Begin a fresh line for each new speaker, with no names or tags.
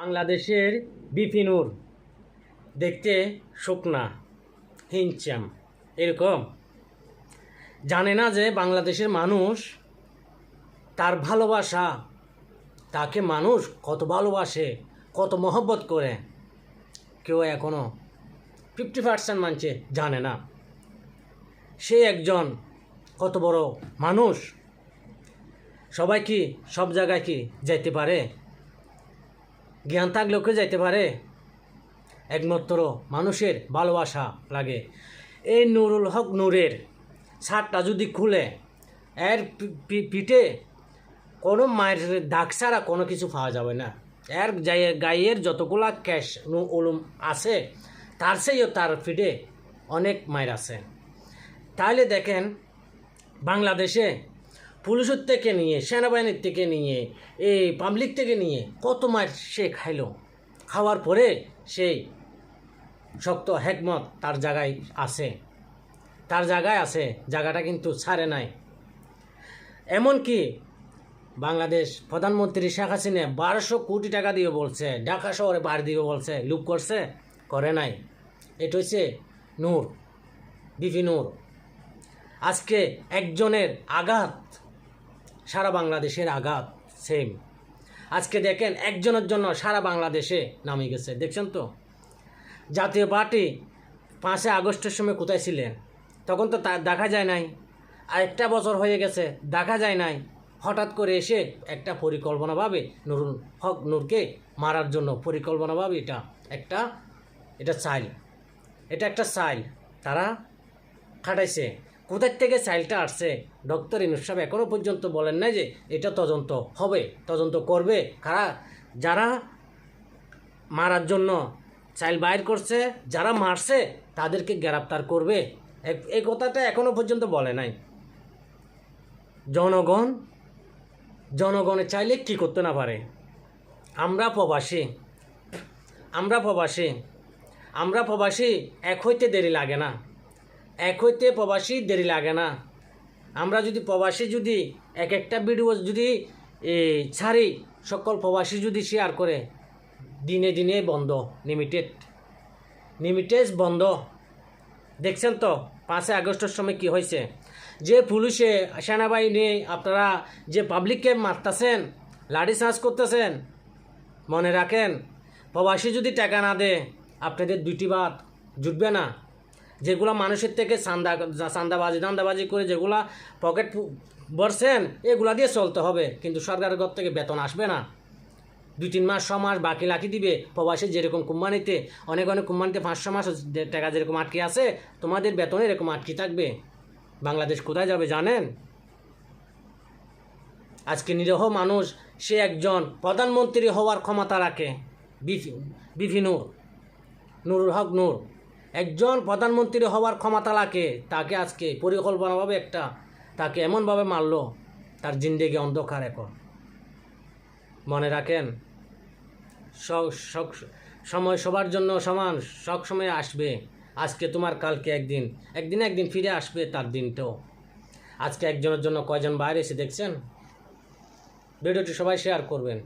বাংলাদেশের বিপিনুর দেখতে শুকনা হিনচাম এরকম জানে না যে বাংলাদেশের মানুষ তার ভালোবাসা, তাকে মানুষ কত ভালোবাসে, কত মহব্বত করে, কেউ এখনও 50% মানছে জানে না। সে একজন কত বড় মানুষ। সবাই কি সব জায়গায় কি যাইতে পারে? জ্ঞান থাকলেও কেউ যাইতে পারে? একমাত্র মানুষের ভালোবাসা লাগে। এই নুরুল হক নূরের শার্টটা যদি খুলে এর পিঠে কোনো মায়ের দাগ ছাড়া কোনো কিছু পাওয়া যাবে না। এর গায়ের যতগুলা ক্যাশ উলুম আছে তার চেয়েও তার পিঠে অনেক মায়ের আছে। তাহলে দেখেন বাংলাদেশে পুলিশের থেকে নিয়ে, সেনাবাহিনীর থেকে নিয়ে, এই পাবলিক থেকে নিয়ে কত মায়ের সে খাইল। খাওয়ার পরে সেই শক্ত হেকমত তার জায়গায় আছে, জায়গাটা কিন্তু ছাড়ে নাই। এমনকি বাংলাদেশ প্রধানমন্ত্রী শেখ হাসিনা 1200 কোটি টাকা দিয়ে বলছে ঢাকা শহরে বাড়ি দিয়ে বলছে, লুপ করছে, করে নাই। এটা হচ্ছে নূর, বিপি নূর। আজকে একজনের আঘাত সারা বাংলাদেশের আঘাত সেম। আজকে দেখেন একজনের জন্য সারা বাংলাদেশে নামে গেছে। দেখছেন তো জাতীয় পার্টি 5 আগস্টের সময় কোথায় ছিলেন? তখন তো দেখা যায় নাই। আরেকটা বছর হয়ে গেছে, দেখা যায় নাই। হঠাৎ করে এসে একটা পরিকল্পনাভাবে নুরুল হক নূরকে মারার জন্য পরিকল্পনাভাবে এটা একটা চাইল তারা খাটাইছে। কোথার থেকে চাইলটা আসছে ডক্টর ইউনূস সাহেব এখনও পর্যন্ত বলেন নাই যে এটা তদন্ত হবে, তদন্ত করবে। যারা মারার জন্য চাইল বাইর করছে, যারা মারছে তাদেরকে গ্রেপ্তার করবে, এই কথাটা এখনও পর্যন্ত বলে নাই। জনগণে চাইলে কি করতে না পারে। আমরা প্রবাসী এক হইতে দেরি লাগে না। আমরা যদি প্রবাসী যদি একটা ভিডিও যদি ছাড়ি, সকল প্রবাসী যদি শেয়ার করে, দিনে বন্ধ, লিমিটেড বন্ধ। দেখছেন তো 5 আগস্টের সময় কি হয়েছে? যে পুলিশে, সেনাবাহিনী, আপনারা যে পাবলিককে মারতেছেন, লাঠি চার্জ করতেছেন, মনে রাখেন প্রবাসী যদি টাকা না দেয় আপনাদের 2টি বাত জুটবে না। যেগুলা মানুষের থেকে দান্দাবাজি করে যেগুলা পকেট ভরছেন, এগুলা দিয়ে চলতে হবে, কিন্তু সরকারের ঘর থেকে বেতন আসবে না। 2-3 মাস 6 মাস বাকি লাখি দিবে। প্রবাসী যেরকম কোম্পানিতে অনেক কোম্পানিতে 500 মাস টাকা যেরকম আটকে আছে, তোমাদের বেতনে এরকম আটকে থাকবে। বাংলাদেশ কোথায় যাবে জানেন? আজকে নিরীহ মানুষ, সে একজন প্রধানমন্ত্রী হওয়ার ক্ষমতা রাখে। বিপি নুরুল হক নূর একজন প্রধানমন্ত্রী হওয়ার ক্ষমতা রাখে। তাকে আজকে পরিকল্পনাভাবে তাকে এমনভাবে মারলো, তার জিন্দেগি অন্ধকার। এখন মনে রাখেন সময় সবার জন্য সমান, সব সময় আসবে। আজকে তোমার কালকে একদিন ফিরে আসবে তার দিনটাও। আজকে একজনের জন্য কয়জন বাইরে এসে দেখছেন? ভিডিওটি সবাই শেয়ার করবেন।